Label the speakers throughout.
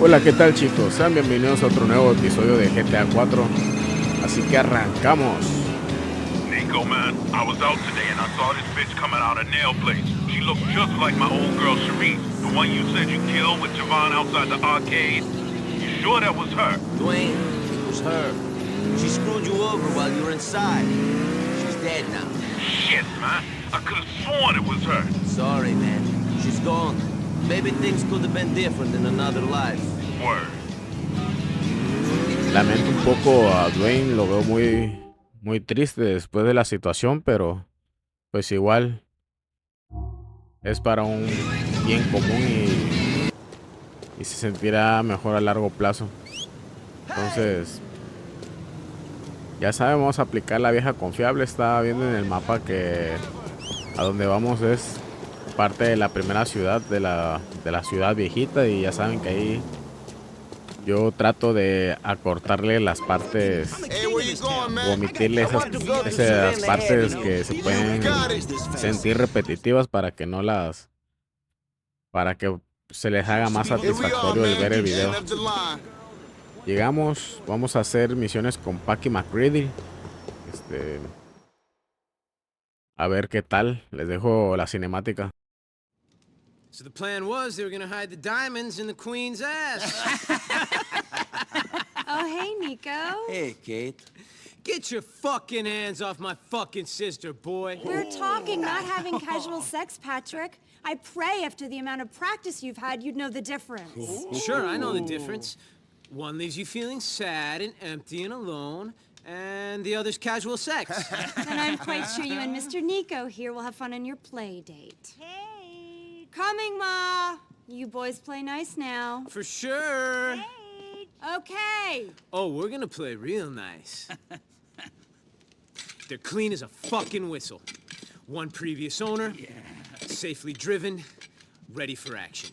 Speaker 1: Hola, ¿qué tal, chicos? Sean bienvenidos a otro nuevo episodio de GTA 4. Así que arrancamos.
Speaker 2: Nico, man, I was out today and I saw this bitch coming out of nail place. She looked just like my old girl Sharice, the one you said you killed with Javon outside the arcade. You sure that was her?
Speaker 3: Dwayne, it was her. She screwed you over while you were inside. She's dead now.
Speaker 2: Shit, man. I could have sworn it was her.
Speaker 3: Sorry, man. She's gone. Maybe things could have been different in another life.
Speaker 2: Word.
Speaker 1: Lamento un poco a Dwayne, lo veo muy triste después de la situación, pero pues igual es para un bien común y se sentirá mejor a largo plazo. Entonces, ya sabemos aplicar la vieja confiable. Estaba viendo en el mapa que a donde vamos es parte de la primera ciudad de la ciudad viejita, y ya saben que ahí yo trato de acortarle las partes o omitirle esas partes que se pueden sentir repetitivas para que se les haga más satisfactorio el ver el video. Llegamos, vamos a hacer misiones con Paqui McCready. A ver qué tal, les dejo la cinemática.
Speaker 4: So the plan was they were gonna hide the diamonds in the queen's ass.
Speaker 5: Oh, hey, Nico.
Speaker 3: Hey, Kate.
Speaker 4: Get your fucking hands off my fucking sister, boy.
Speaker 5: We're talking, not having casual sex, Patrick. I pray after the amount of practice you've had, you'd know the difference.
Speaker 4: Sure, I know the difference. One leaves you feeling sad and empty and alone, and the other's casual sex.
Speaker 5: And I'm quite sure you and Mr. Nico here will have fun on your play date. Hey. Coming, Ma. You boys play nice now.
Speaker 4: For sure.
Speaker 5: Hey. Okay.
Speaker 4: Oh, we're gonna play real nice. They're clean as a fucking whistle. One previous owner, safely driven, ready for action.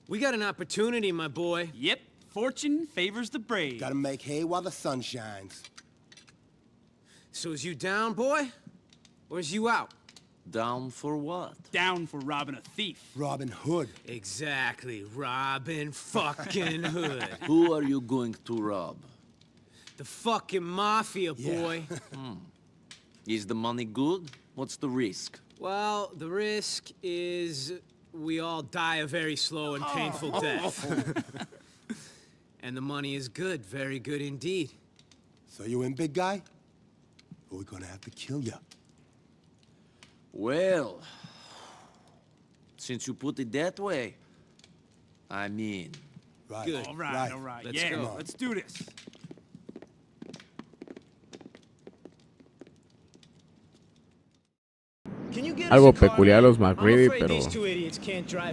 Speaker 4: We got an opportunity, my boy.
Speaker 6: Yep, fortune favors the brave.
Speaker 7: Gotta make hay while the sun shines.
Speaker 4: So is you down, boy? Or is you out?
Speaker 3: Down for what?
Speaker 6: Down for robbing a thief.
Speaker 7: Robin Hood.
Speaker 4: Exactly, Robin fucking Hood.
Speaker 3: Who are you going to rob?
Speaker 4: The fucking mafia, boy.
Speaker 3: Is the money good? What's the risk?
Speaker 4: Well, the risk is we all die a very slow and painful death. And the money is good, very good indeed.
Speaker 7: So you in, big guy? Or we're gonna have to kill you.
Speaker 3: Well, since you put it that way, I mean...
Speaker 7: Right.
Speaker 4: Good.
Speaker 6: All right, all right.
Speaker 4: Let's
Speaker 6: Yeah,
Speaker 4: go.
Speaker 6: let's do this.
Speaker 1: Algo peculiar a los McCready, pero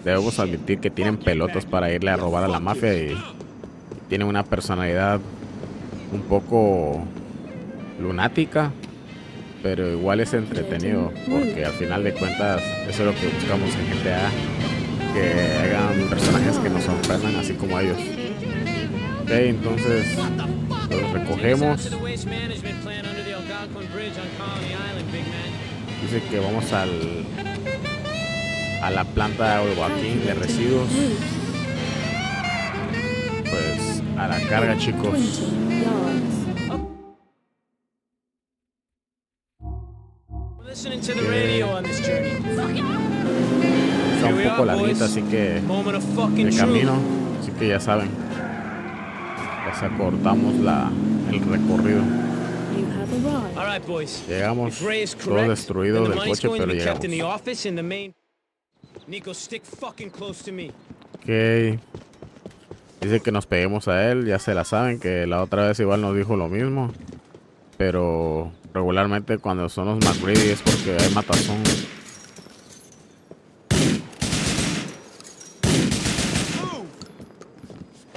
Speaker 1: debemos admitir que tienen pelotas para irle a robar a la mafia y tienen una personalidad un poco lunática, pero igual es entretenido, porque al final de cuentas eso es lo que buscamos en GTA, que hagan personajes que nos sorprendan así como ellos. Ok, entonces los recogemos. Dice que vamos a la planta de Joaquín de residuos. Pues a la carga, chicos. Está un poco larguita, así que de camino, así que ya saben, ya se acortamos el recorrido. Llegamos todo destruido del coche, pero llegamos. Ok. Dice que nos peguemos a él, ya se la saben, que la otra vez igual nos dijo lo mismo. Pero regularmente cuando son los McCready es porque hay matazón.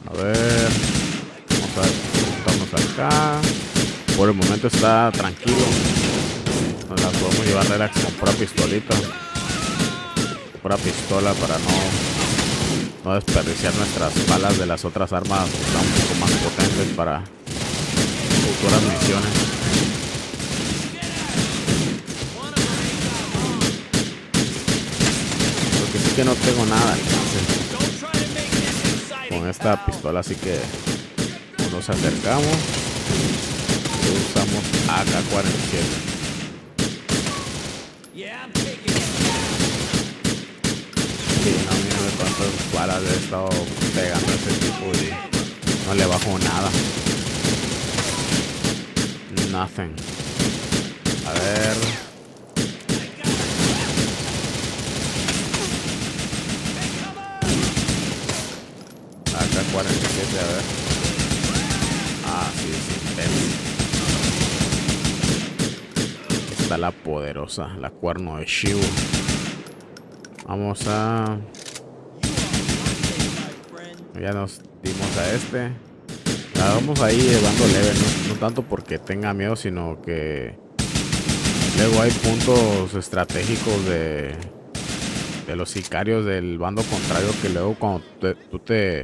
Speaker 1: A ver, vamos a juntarnos acá. Por el momento está tranquilo. Nos la podemos llevar relax con pura pistolita. Pura pistola para no desperdiciar nuestras balas de las otras armas que están un poco más potentes para futuras misiones. que no tengo nada de alcance con esta pistola, así que nos acercamos y usamos AK-47. Sí, no, mira de cuántas balas he estado pegando a este tipo y no le bajo nada. Nothing. A ver. AK-47, a ver. Ah, sí, sí. Está la poderosa, la cuerno de Shivo. Vamos a... Ya nos dimos a este. La vamos ahí llevando leve, no tanto porque tenga miedo, sino que luego hay puntos estratégicos de los sicarios del bando contrario que luego cuando tú te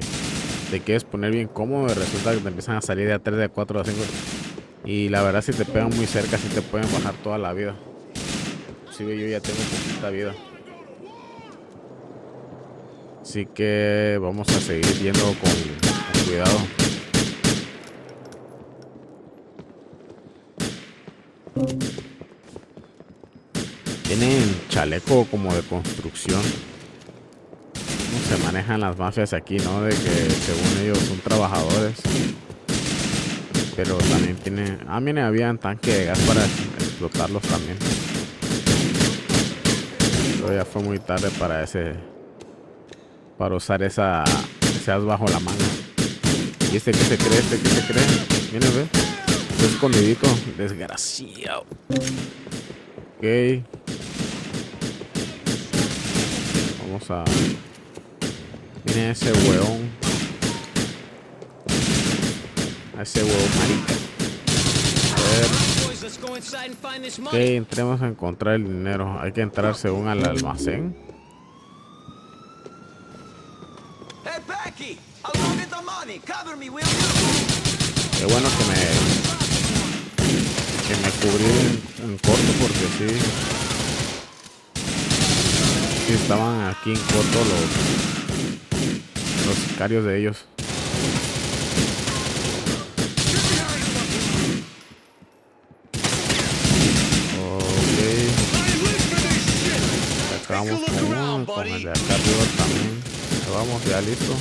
Speaker 1: quieres poner bien cómodo, resulta que te empiezan a salir de a 3, de a 4, de a 5. Y la verdad, si te pegan muy cerca, sí te pueden bajar toda la vida. Inclusive yo ya tengo poquita vida. Así que vamos a seguir yendo con cuidado. Tienen chaleco como de construcción. ¿Cómo se manejan las mafias aquí, no? De que según ellos son trabajadores. Pero también tienen... Ah, miren, habían tanque de gas para explotarlos también. Pero ya fue muy tarde para usar ese as bajo la manga. ¿Y este qué se cree? ¿Este qué se cree? Miren, ve. Está escondidito. Desgraciado. Ok. Vamos a... Miren ese hueón. A ese huevo marica. A ver. Ok, entremos a encontrar el dinero. Hay que entrar según al almacén. Qué bueno que me cubrí en corto, porque sí estaban aquí en corto los sicarios de ellos. Ok. Acabamos con uno, con el de acá arriba también. Vamos, ya listo.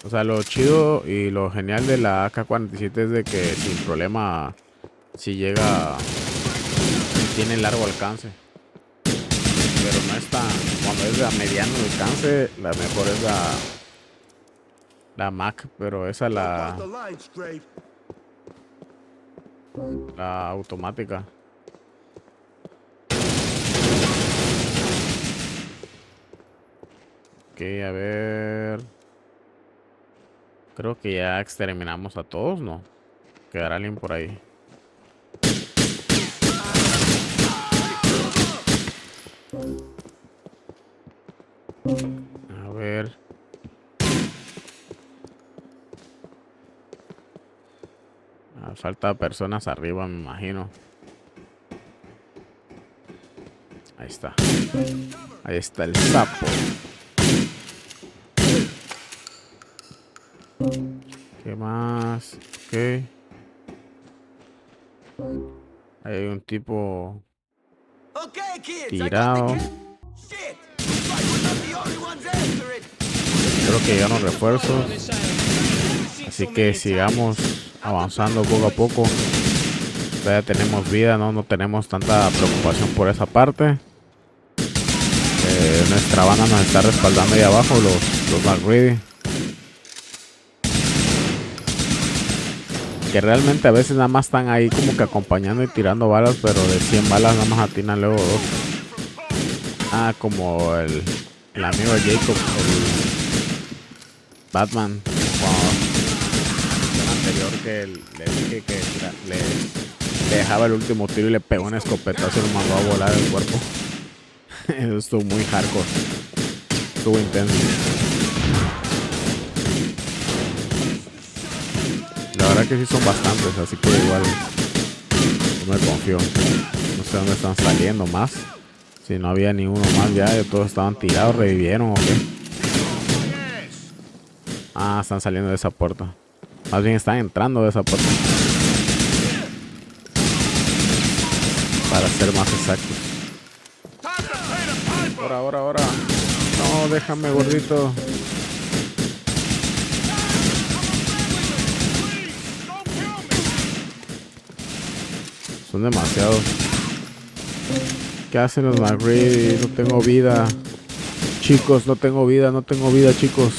Speaker 1: O sea, lo chido y lo genial de la AK-47 es de que sin problema, si llega, tiene largo alcance. Pero no es tan, cuando es de mediano alcance, la mejor es la Mac, pero esa la automática. Ok, a ver. Creo que ya exterminamos a todos, ¿no? Quedará alguien por ahí. A ver. Falta personas arriba, me imagino. Ahí está. Ahí está el sapo. ¿Qué más? Ok. Hay un tipo tirado. Creo que llegaron refuerzos. Así que sigamos avanzando poco a poco. Todavía tenemos vida, no tenemos tanta preocupación por esa parte. Nuestra banda nos está respaldando ahí abajo, los McReady. Que realmente a veces nada más están ahí como que acompañando y tirando balas, pero de 100 balas nada más atinan luego 2. Ah, como el amigo de Jacob, el Batman, el anterior, que le dije que le dejaba el último tiro y le pegó un escopetazo y lo mandó a volar el cuerpo. Eso estuvo muy hardcore, estuvo intenso. La verdad que sí son bastantes, así que igual no me confío. No sé dónde están saliendo más. Si no había ni uno más ya todos estaban tirados, revivieron o qué. Ah, están saliendo de esa puerta. Más bien están entrando de esa puerta. Para ser más exactos. Ahora. No, déjame, gordito. Son demasiados. ¿Qué hacen los McReady? No tengo vida. Chicos, no tengo vida, chicos.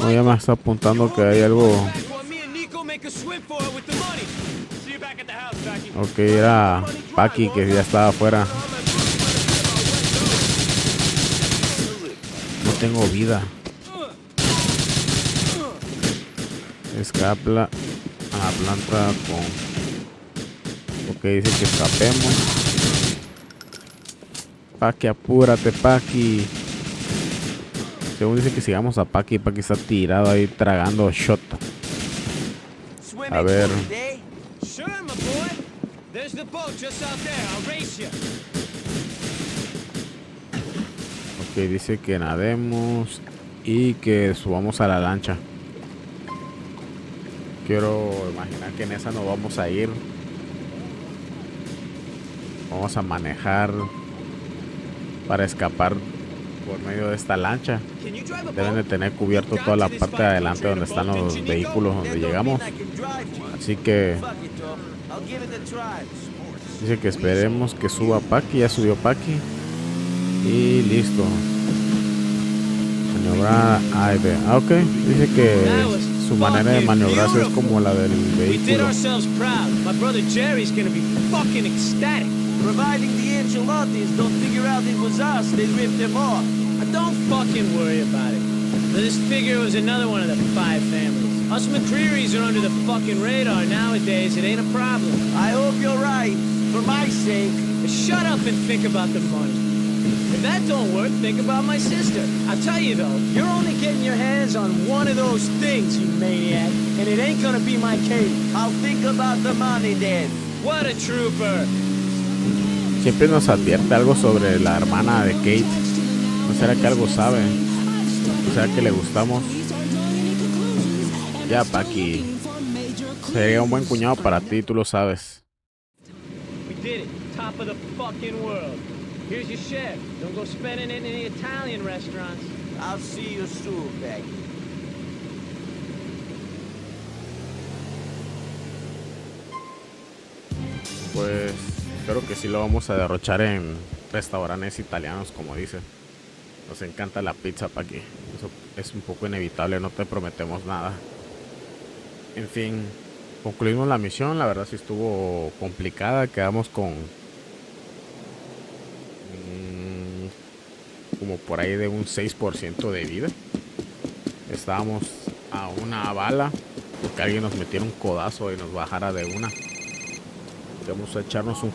Speaker 1: No, ya me está apuntando que hay algo. Ok, era Paki que ya estaba afuera. No tengo vida. Escapla a la planta con... Ok, dice que escapemos. Paki, apúrate, Paki. Según dice que sigamos a Paki. Paki está tirado ahí tragando shot. A ver. Ok, dice que nademos y que subamos a la lancha. Quiero imaginar que en esa nos vamos a ir. Vamos a manejar para escapar por medio de esta lancha. Deben de tener cubierto toda la parte de adelante donde están los vehículos donde llegamos. Así que dice que esperemos que suba Paki. Ya subió Paki. Y listo. Maniobrar A y B. Ah, ok. Dice que su manera de maniobrarse es como la del vehículo.
Speaker 3: Providing the Angelottis don't figure out it was us, they ripped them off.
Speaker 4: Don't fucking worry about it. Let's figure it was another one of the 5 families. Us McCreary's are under the fucking radar nowadays. It ain't a problem.
Speaker 3: I hope you're right. For my sake.
Speaker 4: Shut up and think about the money. If that don't work, think about my sister. I'll tell you though, you're only getting your hands on one of those things, you maniac. And it ain't gonna be my cake.
Speaker 3: I'll think about the money then.
Speaker 4: What a trooper.
Speaker 1: Siempre nos advierte algo sobre la hermana de Kate. ¿No será que algo sabe? ¿No será que le gustamos? Ya, Paki. Sería un buen cuñado para ti, tú lo sabes.
Speaker 4: We did it. Top of the fucking world. Here's your share. Don't go spending it in the Italian restaurants.
Speaker 3: I'll see you soon, Peggy.
Speaker 1: Pues espero que sí lo vamos a derrochar en restaurantes italianos, como dice. Nos encanta la pizza, Paki. Eso es un poco inevitable, no te prometemos nada. En fin, concluimos la misión. La verdad sí estuvo complicada. Quedamos con como por ahí de un 6% de vida. Estábamos a una bala porque alguien nos metiera un codazo y nos bajara de una. Vamos a echarnos un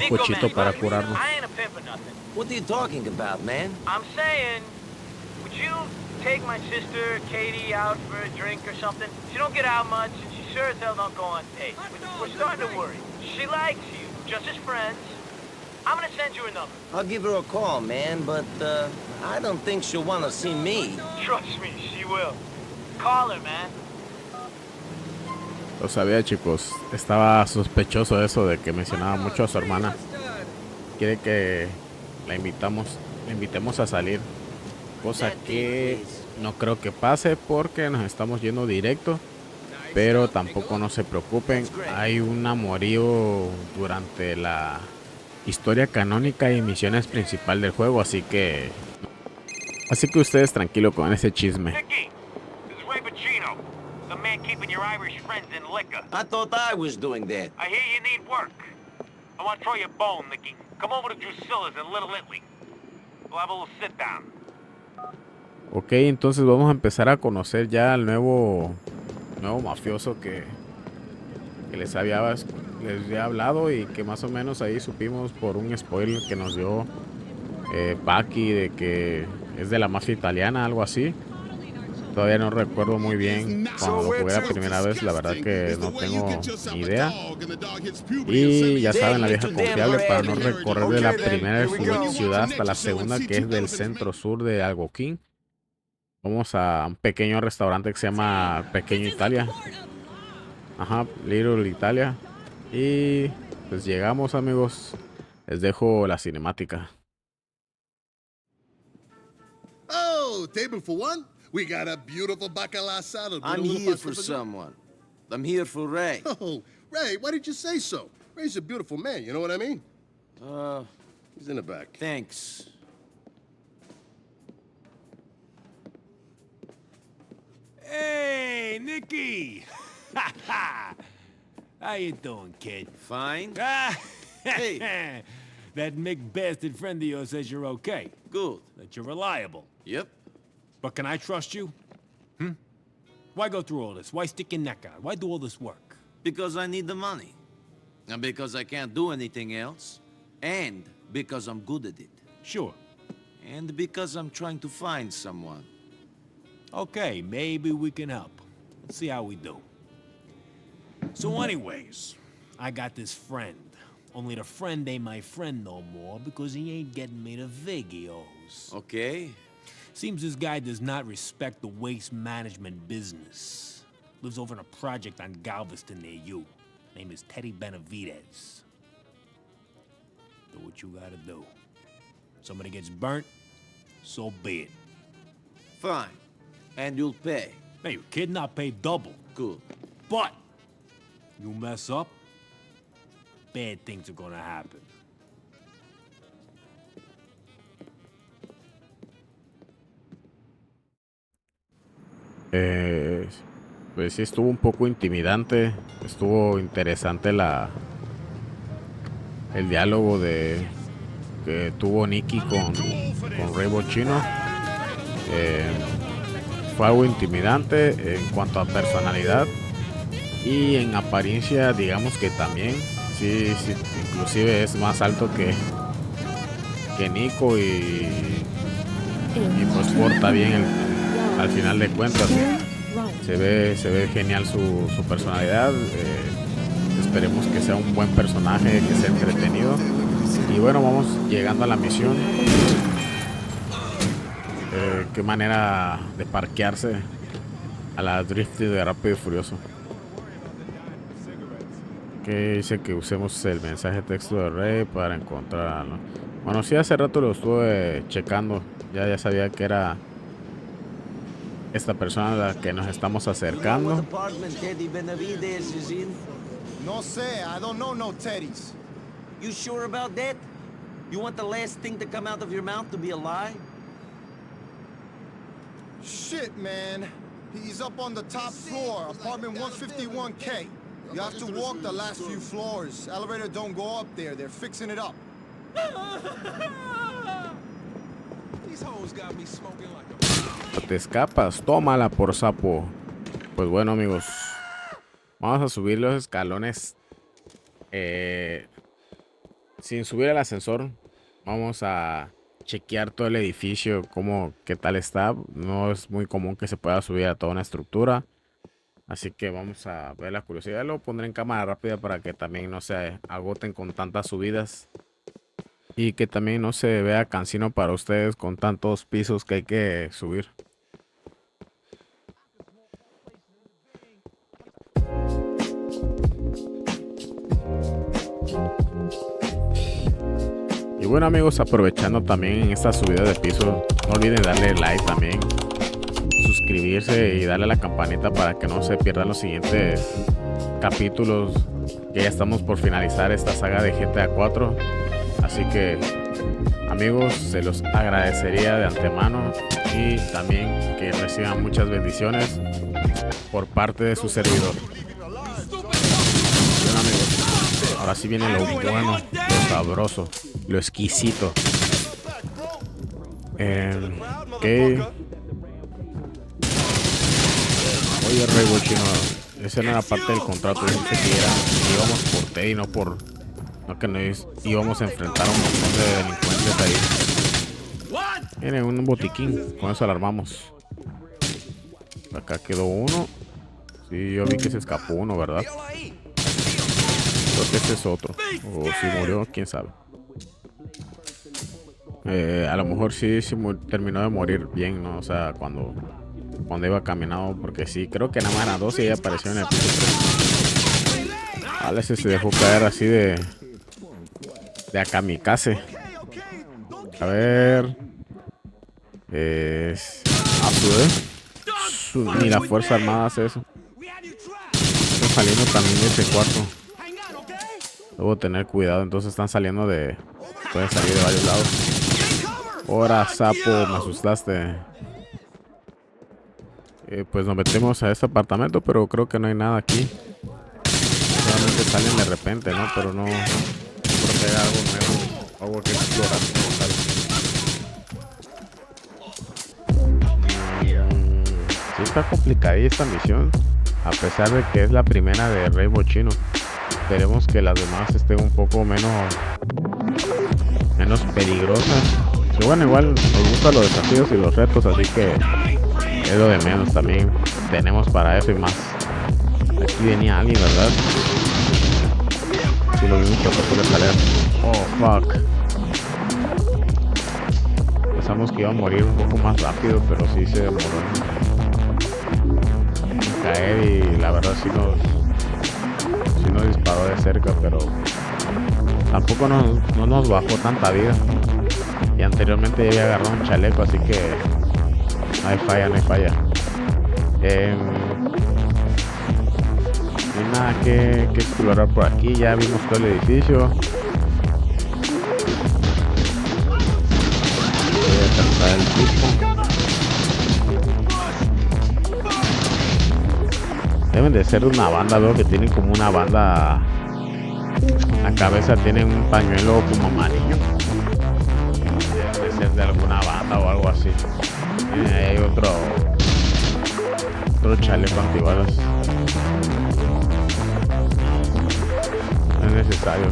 Speaker 1: cochito para curarnos.
Speaker 8: I ain't a pimp or nothing.
Speaker 3: What are you talking about, man?
Speaker 8: I'm saying, would you take my sister Katie out for a drink or something? She don't get out much, and she sure as hell don't go on dates. We're starting to worry. She likes you, just as friends. I'm gonna send you her number.
Speaker 3: I'll give her a call, man, but I don't think she'll want to see me.
Speaker 8: Trust me, she will. Call her, man.
Speaker 1: Lo sabía, chicos. Estaba sospechoso eso de que mencionaba mucho a su hermana. Quiere que la invitemos a salir. Cosa que no creo que pase porque nos estamos yendo directo. Pero tampoco no se preocupen. Hay un amorío durante la historia canónica y misiones principal del juego. Así que ustedes tranquilos con ese chisme.
Speaker 2: Nicky, this is Ray Pacino, the man keeping your Irish friends in liquor.
Speaker 3: I thought I was doing that.
Speaker 2: I hear you need work. I want to throw you a bone, Nicky. Come over to Drusilla's in Little Italy. We'll have a little sit down.
Speaker 1: Ok, entonces vamos a empezar a conocer ya al nuevo mafioso que les había hablado y que más o menos ahí supimos por un spoiler que nos dio Paki de que es de la mafia italiana, algo así. Todavía no recuerdo muy bien cuando lo jugué la primera vez, la verdad que no tengo ni idea. Y ya saben, la vieja confiable para no recorrer de la primera ciudad hasta la segunda, que es del centro sur de Algoquín. Vamos a un pequeño restaurante que se llama Pequeño Italia. Ajá, Little Italia. Y pues llegamos, amigos. Les dejo la cinemática.
Speaker 9: Oh, table for one? We got a beautiful bacala salad.
Speaker 3: I'm here for someone. I'm here for Ray.
Speaker 9: Oh, Ray, why did you say so? Ray's a beautiful man, you know what I mean? He's in the back.
Speaker 3: Thanks.
Speaker 6: Hey, Nicky! How you doing, kid?
Speaker 3: Fine.
Speaker 6: Hey! That Mick bastard friend of yours says you're okay.
Speaker 3: Good.
Speaker 6: That you're reliable.
Speaker 3: Yep.
Speaker 6: But can I trust you? Why go through all this? Why stick your neck out? Why do all this work?
Speaker 3: Because I need the money. And because I can't do anything else. And because I'm good at it.
Speaker 6: Sure.
Speaker 3: And because I'm trying to find someone.
Speaker 6: Okay, maybe we can help. Let's see how we do. So anyways, I got this friend. Only the friend ain't my friend no more because he ain't getting me the vig he owes.
Speaker 3: Okay.
Speaker 6: Seems this guy does not respect the waste management business. Lives over in a project on Galveston near you. Name is Teddy Benavidez. Do what you gotta do. Somebody gets burnt, so be it.
Speaker 3: Fine. And you'll pay.
Speaker 6: Hey, you kidding? I'll pay double.
Speaker 3: Good.
Speaker 6: But you mess up, bad things are gonna happen.
Speaker 1: Pues sí, estuvo un poco intimidante. Estuvo interesante el diálogo que tuvo Nicky con Ray Bochino. Fue algo intimidante en cuanto a personalidad y en apariencia, digamos que también. Sí, inclusive es más alto que Nico y pues porta bien al final de cuentas. Se ve genial su personalidad. Esperemos que sea un buen personaje, que sea entretenido. Y bueno, vamos llegando a la misión. Qué manera de parquearse a la drift de Rápido y Furioso. Que dice que usemos el mensaje de texto de Ray para encontrarlo. Bueno, sí, hace rato lo estuve checando. Ya sabía que era esta persona a la que nos estamos acercando.
Speaker 7: No sé, I don't know no Teddy's.
Speaker 3: You sure about that? You want the last thing to come out of your mouth to be a lie?
Speaker 7: Shit, man. He's up on the top floor, apartment 151K. You have to walk the last few floors. Elevator don't go up there. They're fixing it up.
Speaker 1: Te escapas, tómala por sapo. Pues bueno, amigos, vamos a subir los escalones sin subir el ascensor. Vamos a chequear todo el edificio, qué tal está. No es muy común que se pueda subir a toda una estructura, así que vamos a ver la curiosidad. Lo pondré en cámara rápida para que también no se agoten con tantas subidas y que también no se vea cansino para ustedes con tantos pisos que hay que subir. Y bueno, amigos, aprovechando también en esta subida de piso, no olviden darle like también, suscribirse y darle a la campanita para que no se pierdan los siguientes capítulos, que ya estamos por finalizar esta saga de GTA 4. Así que, amigos, se los agradecería de antemano y también que reciban muchas bendiciones por parte de su servidor. Bueno, amigos, ahora sí viene lo bueno, lo sabroso, lo exquisito. Oye, Ray Bochino, esa no era parte del contrato. Dice que íbamos por Teddy, no que nos íbamos a enfrentar a un montón de delincuentes ahí. Tiene un botiquín, con eso alarmamos. Acá quedó uno. Sí, yo vi que se escapó uno, ¿verdad? Creo que este es otro. O si murió, quién sabe. A lo mejor sí terminó de morir bien, ¿no? O sea, cuando iba caminando. Porque sí, creo que nada más eran dos y ella apareció en el piso 3. Alex se dejó caer así de kamikaze. A ver. Ni la Fuerza Armada hace eso. Están saliendo también de ese cuarto. Debo tener cuidado. Entonces están saliendo de... Pueden salir de varios lados. Ahora, sapo, me asustaste. Pues nos metemos a este apartamento, pero creo que no hay nada aquí. Solamente salen de repente, ¿no? Pero no... Creo que hay algo nuevo. Algo que explorar. Sí está complicada esta misión, a pesar de que es la primera de Rainbow Chino. Esperemos que las demás estén un poco menos peligrosas. Pero bueno, igual nos gustan los desafíos y los retos, así que es lo de menos. También tenemos para eso y más. Aquí venía alguien, ¿verdad? Sí, lo vimos que por la escalera. Oh, fuck. Pensamos que iba a morir un poco más rápido, pero sí se demoró en caer y la verdad sí nos disparó de cerca, pero tampoco no nos bajó tanta vida. Y anteriormente ya había agarrado un chaleco, así que no hay falla. No hay nada que explorar por aquí. Ya vimos todo el edificio. Voy a alcanzar el tipo. Deben de ser una banda. Veo que tienen como una banda. La cabeza tienen un pañuelo como amarillo. Deben de ser de alguna banda o algo así. Ahí hay otro chaleco antibalas. No es necesario.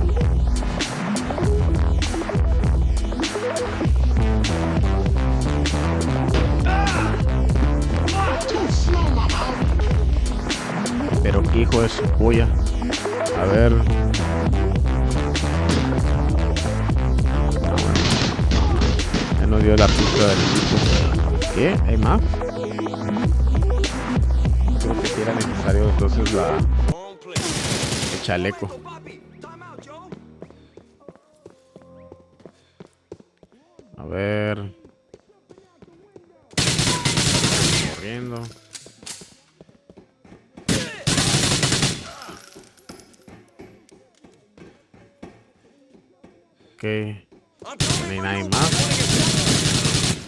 Speaker 1: Pero qué hijo de su polla. A ver. Ya nos dio la pista del equipo. ¿Qué? ¿Hay más? Creo que sí era necesario entonces el chaleco. A ver. Corriendo. Ok. No hay nadie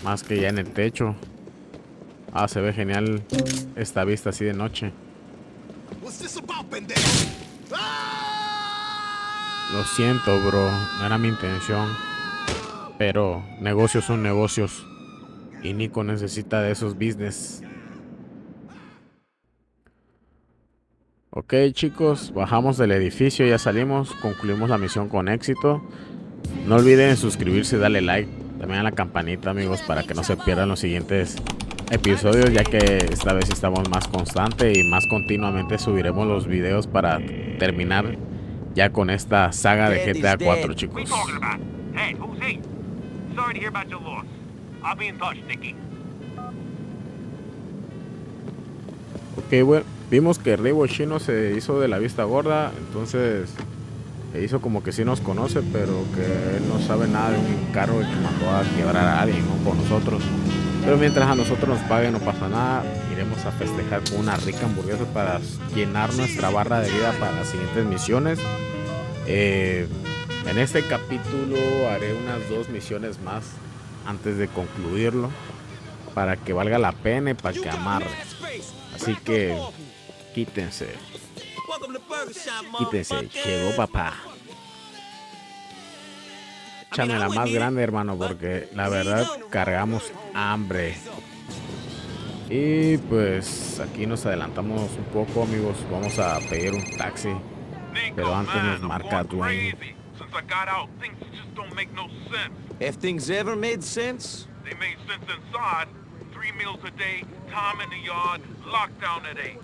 Speaker 1: más que ya en el techo. Ah, se ve genial esta vista así de noche. Lo siento, bro. No era mi intención. Pero negocios son negocios. Y Nico necesita de esos business. Ok, chicos. Bajamos del edificio. Ya salimos. Concluimos la misión con éxito. No olviden suscribirse y darle like. También a la campanita, amigos, para que no se pierdan los siguientes episodios, ya que esta vez estamos más constante y más continuamente subiremos los videos para terminar ya con esta saga de GTA 4, chicos. Ok, bueno, vimos que Rainbow Chino se hizo de la vista gorda, entonces se hizo como que sí nos conoce, pero que él no sabe nada de un carro que mandó a quebrar a alguien, ¿no? Por nosotros. Pero mientras a nosotros nos paguen no pasa nada. Iremos a festejar con una rica hamburguesa para llenar nuestra barra de vida para las siguientes misiones. En este capítulo haré unas 2 misiones más antes de concluirlo, para que valga la pena y para que amarre. Así que quítense. Llegó papá. Échame la más grande, hermano, porque la verdad cargamos hambre. Y pues aquí nos adelantamos un poco, amigos. Vamos a pedir un taxi, pero antes nos marca Dwayne.
Speaker 8: Have things ever made sense?
Speaker 2: They made sense inside. 3 meals a day, time in the yard, lockdown at 8.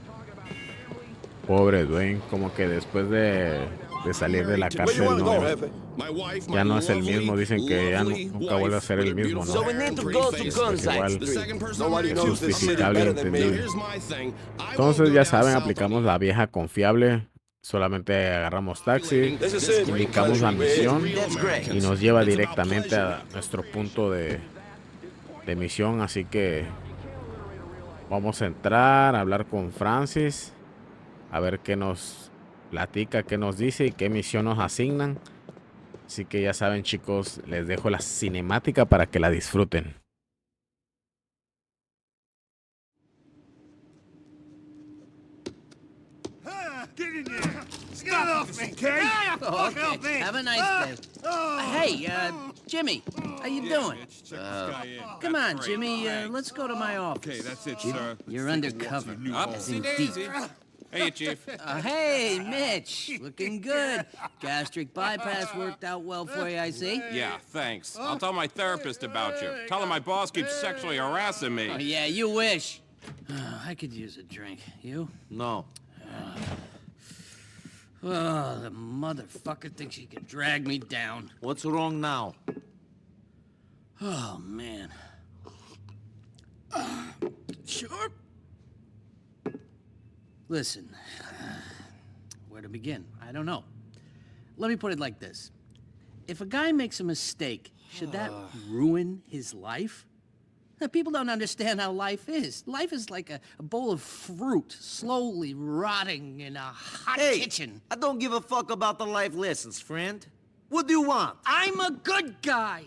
Speaker 1: Pobre Dwayne, como que después de salir de la cárcel ya no es el mismo. Dicen que ya nunca vuelve a ser el mismo, ¿no?
Speaker 10: So we need to go to
Speaker 1: Pues
Speaker 10: Gunsight
Speaker 1: igual
Speaker 10: Street.
Speaker 1: es justificable, entendible. Entonces ya saben, aplicamos la vieja confiable. Solamente agarramos taxi, indicamos la misión y nos lleva directamente a nuestro punto de misión. Así que vamos a entrar, a hablar con Francis, a ver qué nos platica, qué nos dice y qué misión nos asignan. Así que ya saben, chicos, les dejo la cinemática para que la disfruten.
Speaker 10: Get in there! Get off me, okay?
Speaker 11: Okay. Have a nice day. Hey, Jimmy, how you doing? Come on, Jimmy, let's go to my office.
Speaker 12: Okay, that's it, sir.
Speaker 11: You're undercover. As in deep.
Speaker 12: Hey, Chief.
Speaker 11: Hey, Mitch, looking good. Gastric bypass worked out well for you, I see.
Speaker 12: Yeah, thanks. I'll tell my therapist about you. Tell him my boss keeps sexually harassing me.
Speaker 11: Oh, yeah, you wish. I could use a drink. You?
Speaker 3: No.
Speaker 11: Oh, the motherfucker thinks he can drag me down.
Speaker 3: What's wrong now?
Speaker 11: Oh, man. Sure. Listen, where to begin? I don't know. Let me put it like this. If a guy makes a mistake, should that ruin his life? People don't understand how life is. Life is like a bowl of fruit slowly rotting in a hot kitchen.
Speaker 3: I don't give a fuck about the life lessons, friend. What do you want?
Speaker 11: I'm a good guy.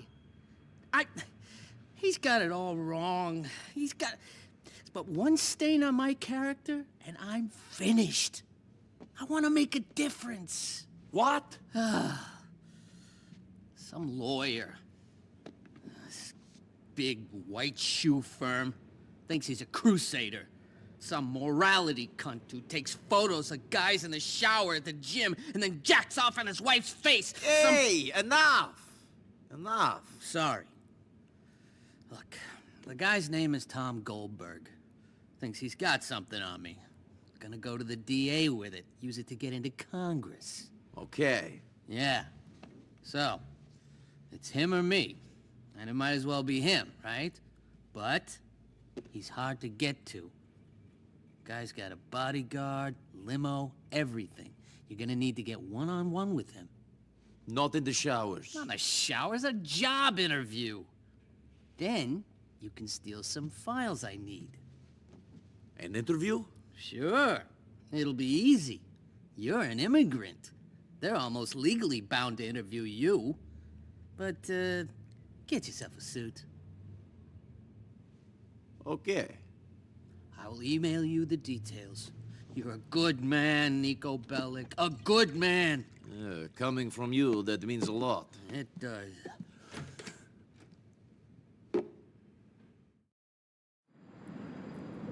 Speaker 11: He's got it all wrong. But one stain on my character, and I'm finished. I want to make a difference.
Speaker 3: What?
Speaker 11: Some lawyer. This big white shoe firm. Thinks he's a crusader. Some morality cunt who takes photos of guys in the shower at the gym and then jacks off on his wife's face.
Speaker 3: Hey, enough. Enough.
Speaker 11: Sorry. Look, the guy's name is Tom Goldberg. Thinks he's got something on me. Gonna go to the DA with it. Use it to get into Congress.
Speaker 3: Okay.
Speaker 11: Yeah. So, it's him or me. And it might as well be him, right? But he's hard to get to. Guy's got a bodyguard, limo, everything. You're gonna need to get one-on-one with him.
Speaker 3: Not in the showers.
Speaker 11: Not a shower, it's a job interview. Then, you can steal some files I need.
Speaker 3: An interview?
Speaker 11: Sure. It'll be easy. You're an immigrant. They're almost legally bound to interview you. But, get yourself a suit.
Speaker 3: Okay.
Speaker 11: I will email you the details. You're a good man, Nico Bellic. A good man.
Speaker 3: Coming from you, that means a lot.
Speaker 11: It does.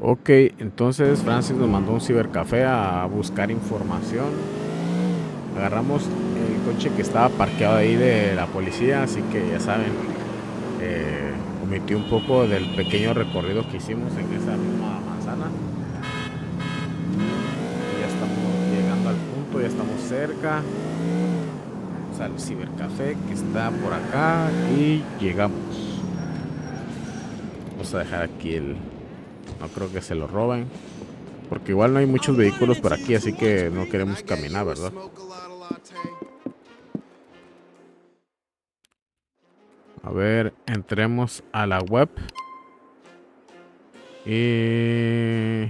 Speaker 1: Ok, entonces Francis nos mandó un cibercafé a buscar información. Agarramos el coche que estaba parqueado ahí de la policía, así que ya saben, omití un poco del pequeño recorrido que hicimos en esa misma manzana. Y ya estamos llegando al punto, ya estamos cerca. Vamos al cibercafé que está por acá y llegamos. Vamos a dejar aquí el... No creo que se lo roben, porque igual no hay muchos vehículos por aquí, así que no queremos caminar, ¿verdad? A ver, entremos a la web. Y...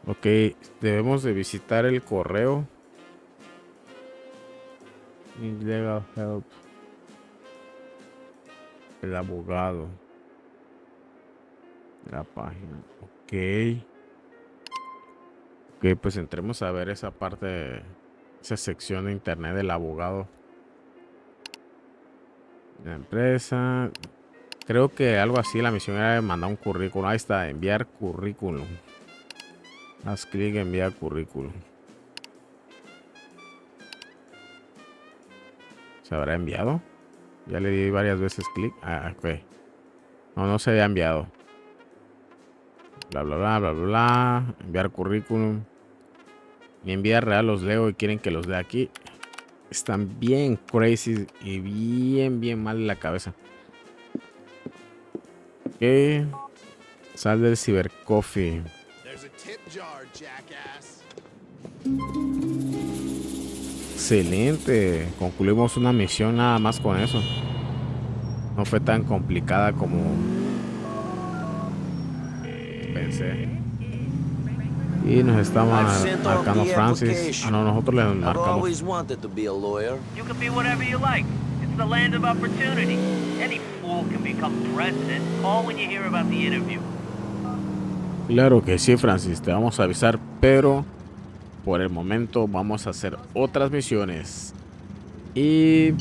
Speaker 1: Ok, debemos de visitar el correo. Legal help. El abogado. La página. Ok. Ok, pues entremos a ver esa parte, esa sección de internet del abogado. La empresa. Creo que algo así, la misión era de mandar un currículum. Ahí está, enviar currículum. Haz clic en enviar currículum. ¿Se habrá enviado? Ya le di varias veces clic. Ah, ok. No se había enviado. Bla, bla, bla, bla, bla. Enviar currículum. Mi envía real los leo y quieren que los lea aquí. Están bien crazy y bien mal de la cabeza. Ok. Sal del Cybercoffee. Excelente. Concluimos una misión nada más con eso. No fue tan complicada como pensé. Y nos estaba marcando Francis. Ah, no, nosotros le marcamos.
Speaker 8: You can be whatever you like. It's the land of opportunity. Any fool can become president. Call when you hear about the interview.
Speaker 1: Claro que sí, Francis, te vamos a avisar, pero por el momento vamos a hacer otras misiones. Y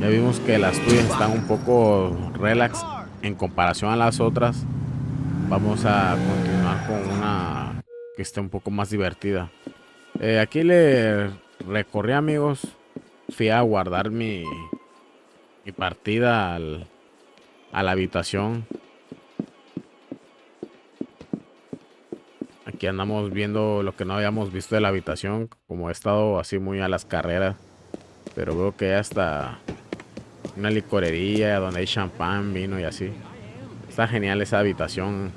Speaker 1: ya vimos que las tuyas están un poco relax en comparación a las otras. Vamos a continuar con una que esté un poco más divertida. Aquí le recorrí, amigos. Fui a guardar mi partida a la habitación. Aquí andamos viendo lo que no habíamos visto de la habitación. Como he estado así muy a las carreras. Pero veo que hay hasta una licorería donde hay champán, vino y así. Está genial esa habitación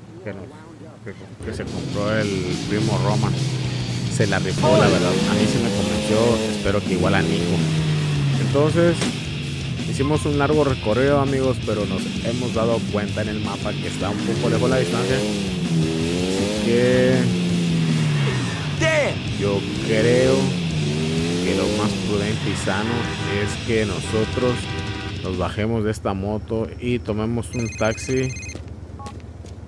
Speaker 1: que se compró el primo Roman. Se la rifó, la verdad. A mí sí me convenció. Espero que igual a Nico. Entonces, hicimos un largo recorrido, amigos, pero nos hemos dado cuenta en el mapa que está un poco lejos la distancia. Así que yo creo que lo más prudente y sano es que nosotros nos bajemos de esta moto y tomemos un taxi.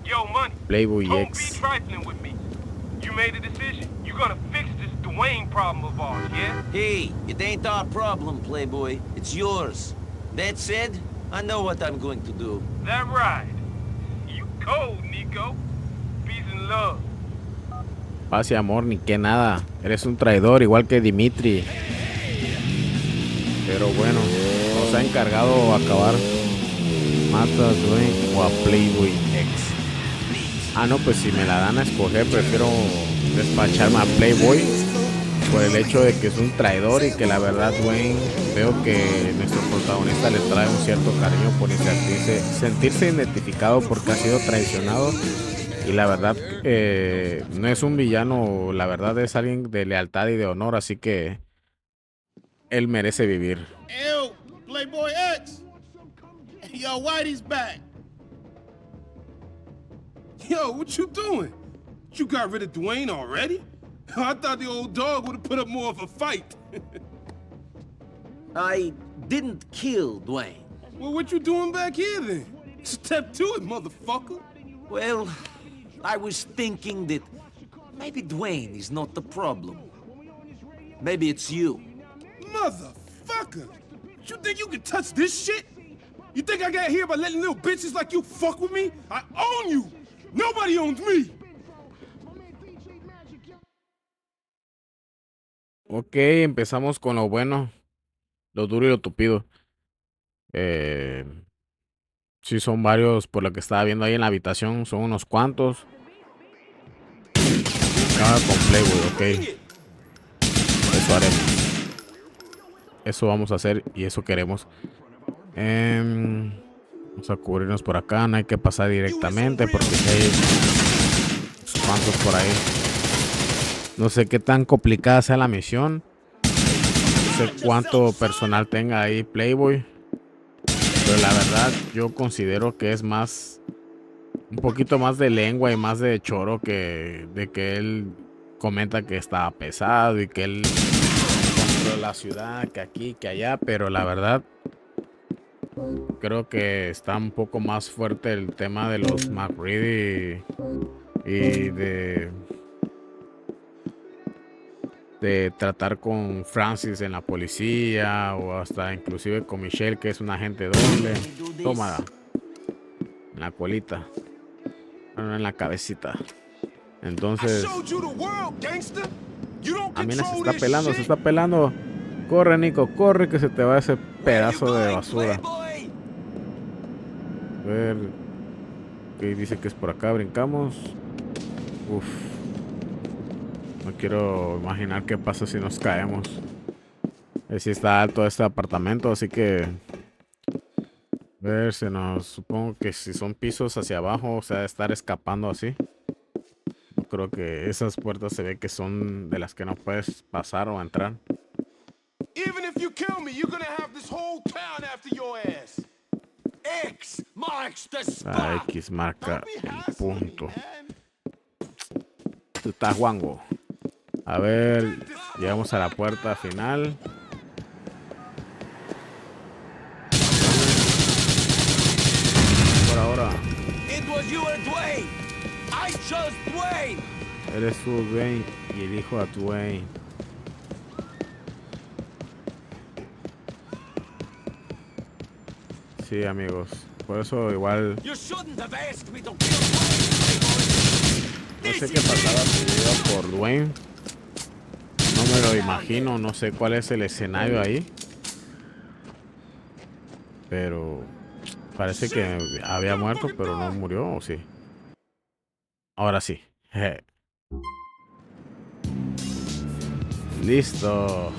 Speaker 13: Yo, Money.
Speaker 1: Playboy
Speaker 13: Don't
Speaker 1: X.
Speaker 13: be trifling with me. You made a decision. You're gonna fix this Dwayne problem of ours, yeah?
Speaker 3: Hey, it ain't our problem, Playboy. It's yours. That said, I know what I'm going to do.
Speaker 13: That right. You cold, Nico. Peace and love.
Speaker 1: Paz y amor, ni que nada. Eres un traidor, igual que Dimitri. Pero bueno, nos ha encargado acabar. Mata a Dwayne o a Playboy X. Ah, no, pues si me la dan a escoger, prefiero despacharme a Playboy. Por el hecho de que es un traidor y que la verdad, Dwayne, veo que nuestro protagonista le trae un cierto cariño por sentirse identificado porque ha sido traicionado. Y la verdad, no es un villano, la verdad es alguien de lealtad y de honor, así que él merece vivir.
Speaker 10: Ew, Playboy X. Yo, Whitey's back. Yo, what you doing? You got rid of Dwayne already? I thought the old dog would have put up more of a fight.
Speaker 3: I didn't kill Dwayne.
Speaker 10: Well, what you doing back here then? Step to it, motherfucker.
Speaker 3: Well, I was thinking that maybe Dwayne is not the problem. Maybe it's you.
Speaker 10: Motherfucker! You think you can touch this shit? You think I got here by letting little bitches like you fuck with me? I own you! Nobody owns me!
Speaker 1: Ok, empezamos con lo bueno, lo duro y lo tupido. Sí, son varios, por lo que estaba viendo ahí en la habitación, son unos cuantos. Acaba con Playboy, ok. Eso haremos. Eso vamos a hacer y eso queremos. Vamos a cubrirnos por acá, no hay que pasar directamente porque hay unos cuantos por ahí. No sé qué tan complicada sea la misión. No sé cuánto personal tenga ahí Playboy. Pero la verdad yo considero que es más, un poquito más de lengua y más de choro que de que él comenta que estaba pesado y que él controla la ciudad, que aquí, que allá. Pero la verdad creo que está un poco más fuerte el tema de los MacReady y de tratar con Francis en la policía o hasta inclusive con Michelle, que es un agente doble. Toma en la colita, no en la cabecita. Entonces a mí se está pelando. Corre, Nico, corre, que se te va ese pedazo de basura. ver. Que dice que es por acá, brincamos. Uf. No quiero imaginar qué pasa si nos caemos. Si está alto este apartamento, así que... A ver, supongo que si son pisos hacia abajo, o sea, estar escapando así. Yo creo que esas puertas se ve que son de las que no puedes pasar o entrar.
Speaker 10: Even if you kill me, you're gonna have this whole town after your ass.
Speaker 3: X marks the
Speaker 1: La
Speaker 3: spot.
Speaker 1: X marca el punto. Tú estás guango. A ver, llegamos a la puerta final. Por ahora.
Speaker 3: It was you or Dwayne. I chose Dwayne.
Speaker 1: Eres tú, Dwayne, y elijo a Dwayne. Sí, amigos. Por eso igual...
Speaker 3: You shouldn't have asked me to
Speaker 1: No sé qué pasaba si iba por Dwayne. No me lo imagino, no sé cuál es el escenario ahí. Pero parece que había muerto, pero no murió, ¿o sí? Ahora sí. Listo.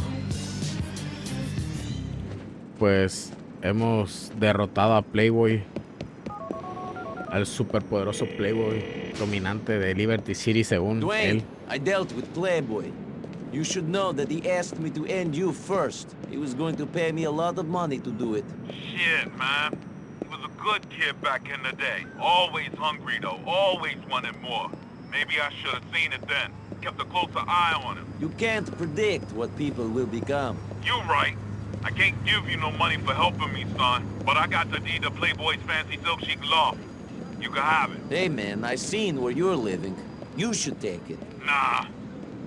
Speaker 1: Pues hemos derrotado a Playboy. Al superpoderoso Playboy dominante de Liberty City según
Speaker 3: Dwayne,
Speaker 1: él.
Speaker 3: I dealt with Playboy. You should know that he asked me to end you first. He was going to pay me a lot of money to do it.
Speaker 2: Shit, man. He was a good kid back in the day. Always hungry, though. Always wanted more. Maybe I should have seen it then. Kept a closer eye on him.
Speaker 3: You can't predict what people will become.
Speaker 2: You're right. I can't give you no money for helping me, son. But I got the deed to Playboy's fancy silk chic loft. You can have it.
Speaker 3: Hey, man, I seen where you're living. You should take it.
Speaker 2: Nah.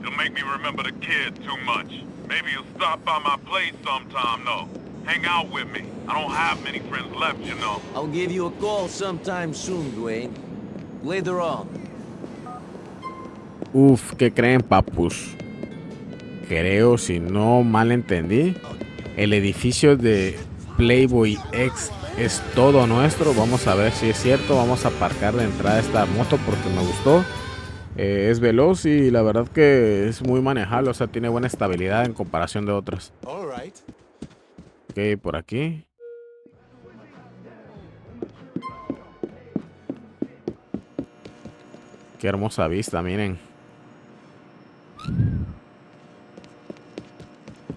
Speaker 2: It'll make me remember the kid too much. Maybe you'll stop by my place sometime, though. Hang out with me. I don't have many friends left, you know.
Speaker 3: I'll give you a call sometime soon, Dwayne. Later on.
Speaker 1: Uf, ¿qué creen, papus? Creo, si no mal entendí, el edificio de Playboy X es todo nuestro. Vamos a ver si es cierto. Vamos a aparcar de entrada esta moto porque me gustó. Es veloz y la verdad que es muy manejable. O sea, tiene buena estabilidad en comparación de otras. Ok, por aquí. Qué hermosa vista, miren.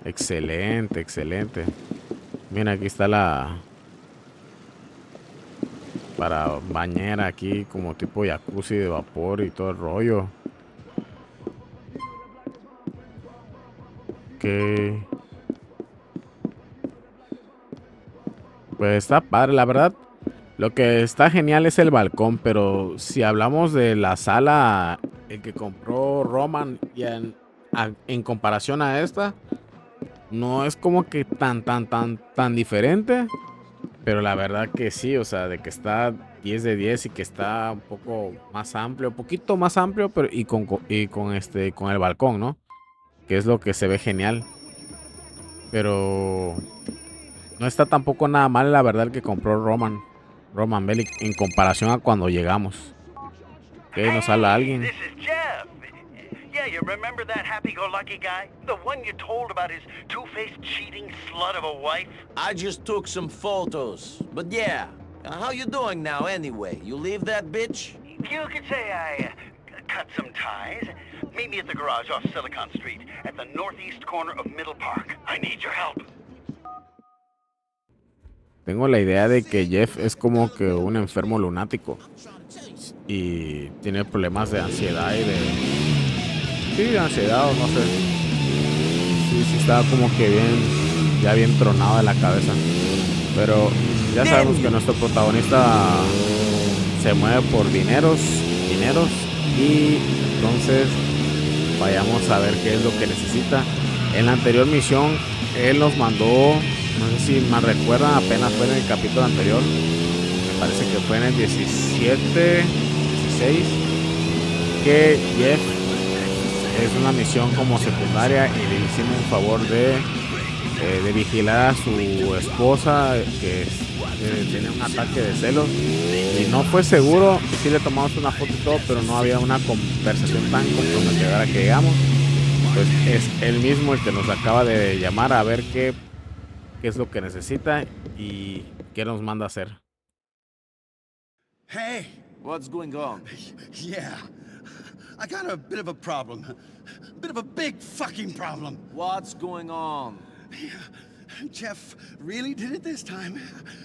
Speaker 1: Excelente, excelente. Mira, aquí está la... para bañera aquí, como tipo jacuzzi de vapor y todo el rollo. Ok. Pues está padre, la verdad. Lo que está genial es el balcón, pero si hablamos de la sala, el que compró Roman y en comparación a esta, no es como que tan diferente. Pero la verdad que sí, o sea, de que está 10 de 10 y que está un poco más amplio, un poquito más amplio, pero con el balcón, ¿no? Que es lo que se ve genial. Pero no está tampoco nada mal, la verdad, el que compró Roman Bellic en comparación a cuando llegamos. ¿Qué? ¿Nos habla alguien?
Speaker 8: This is Jeff. Yeah, you remember that happy-go-lucky guy? The one you told about his two-faced cheating slut of a wife?
Speaker 3: I just took some photos. But yeah, how you doing now anyway? You leave that bitch?
Speaker 8: You could say I cut some ties. Meet me at the garage off Silicon Street at the northeast corner of Middle Park. I need your help.
Speaker 1: Tengo la idea de que Jeff es como que un enfermo lunático y tiene problemas de ansiedad y de... Sí, de ansiedad o no sé. Sí, está como que bien tronado de la cabeza. Pero ya sabemos que nuestro protagonista se mueve por dineros. Y entonces vayamos a ver qué es lo que necesita. En la anterior misión, él nos mandó, no sé si mal recuerdan, apenas fue en el capítulo anterior. Me parece que fue en el 17, 16, que Jeff es una misión como secundaria y le hicimos un favor de vigilar a su esposa, que tiene un ataque de celos y no fue seguro. Sí le tomamos una foto y todo, pero no había una conversación tan comprometedora que llegamos. Pues es él mismo el que nos acaba de llamar a ver qué es lo que necesita y qué nos manda a hacer.
Speaker 14: Hey!
Speaker 3: What's going on?
Speaker 14: Yeah. I got a bit of a problem. A bit of a big fucking problem.
Speaker 3: What's going on?
Speaker 14: Jeff really did it this time.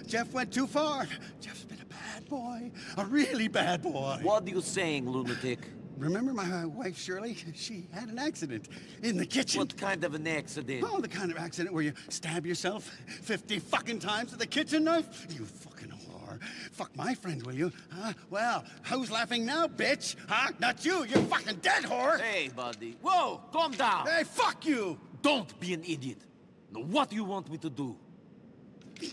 Speaker 14: Jeff went too far. Jeff's been a bad boy. A really bad boy.
Speaker 3: What are you saying, lunatic?
Speaker 14: Remember my wife, Shirley? She had an accident in the kitchen.
Speaker 3: What kind of an accident?
Speaker 14: Oh, the kind of accident where you stab yourself 50 fucking times with a kitchen knife. You fucking whore. Fuck my friend, will you? Huh? Well, who's laughing now, bitch? Huh? Not you. You're fucking dead, whore.
Speaker 3: Hey, buddy. Whoa, calm down.
Speaker 14: Hey, fuck you.
Speaker 3: Don't be an idiot. Now, what do you want me to do?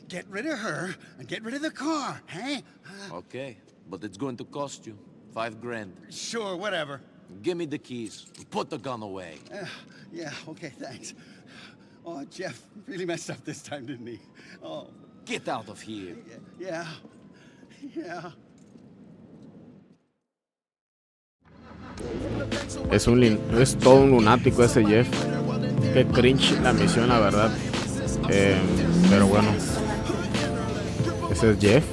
Speaker 14: Get rid of her and get rid of the car, hey?
Speaker 3: Okay, but it's going to cost you $5 grand.
Speaker 14: Sure, whatever.
Speaker 3: Give me the keys. Put the gun away.
Speaker 14: Yeah, okay, thanks. Oh, Jeff really messed up this time, didn't he? Oh.
Speaker 3: Get out of here.
Speaker 14: Yeah.
Speaker 1: Es todo un lunático ese Jeff. Qué cringe la misión, la verdad. Pero bueno. Ese es Jeff.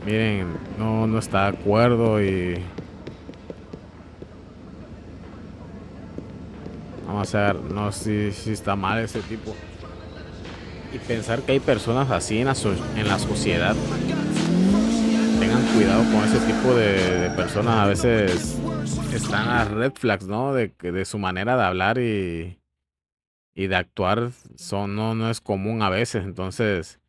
Speaker 1: Miren, no está de acuerdo y... Vamos a ver, no, sí está mal ese tipo. Y pensar que hay personas así en la sociedad. Tengan cuidado con ese tipo de personas. A veces están las red flags, ¿no? De su manera de hablar y de actuar no es común a veces. Entonces,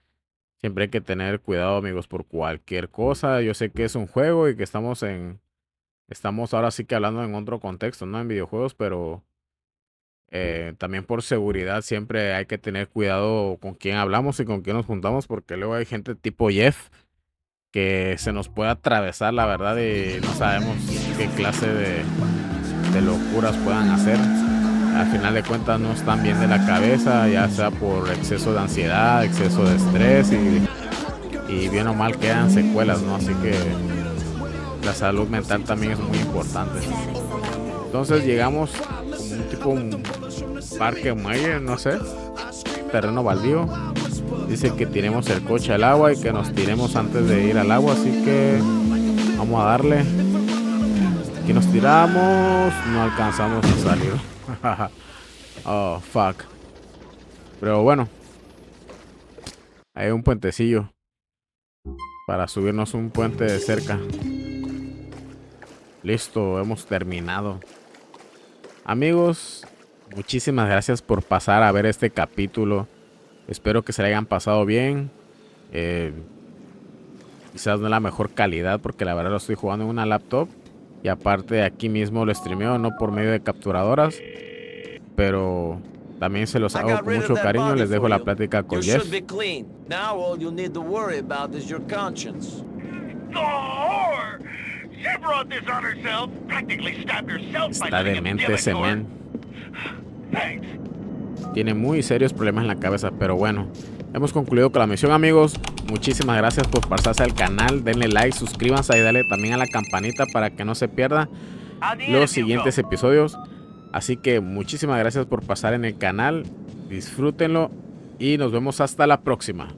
Speaker 1: siempre hay que tener cuidado, amigos, por cualquier cosa. Yo sé que es un juego y que estamos ahora sí que hablando en otro contexto, ¿no? En videojuegos, pero también por seguridad siempre hay que tener cuidado con quién hablamos y con quién nos juntamos, porque luego hay gente tipo Jeff que se nos puede atravesar, la verdad, y no sabemos qué clase de locuras puedan hacer. Al final de cuentas no están bien de la cabeza, ya sea por exceso de ansiedad, exceso de estrés y bien o mal quedan secuelas, ¿no? Así que la salud mental también es muy importante. Entonces llegamos como un parque muelle, no sé, terreno baldío. Dice que tiremos el coche al agua y que nos tiremos antes de ir al agua, así que vamos a darle. Aquí nos tiramos, no alcanzamos a salir. Oh, fuck. Pero bueno, hay un puentecillo para subirnos un puente de cerca. Listo, hemos terminado. Amigos, muchísimas gracias por pasar a ver este capítulo. Espero que se le hayan pasado bien. Quizás no es la mejor calidad porque la verdad lo estoy jugando en una laptop. Y aparte aquí mismo lo streameo, no por medio de capturadoras. Pero también se los hago con mucho cariño. Les dejo la plática con Jeff. Está demente ese men. Tiene muy serios problemas en la cabeza, pero bueno. Hemos concluido con la misión, amigos. Muchísimas gracias por pasarse al canal. Denle like, suscríbanse y dale también a la campanita para que no se pierda los siguientes episodios. Así que muchísimas gracias por pasar en el canal. Disfrútenlo y nos vemos hasta la próxima.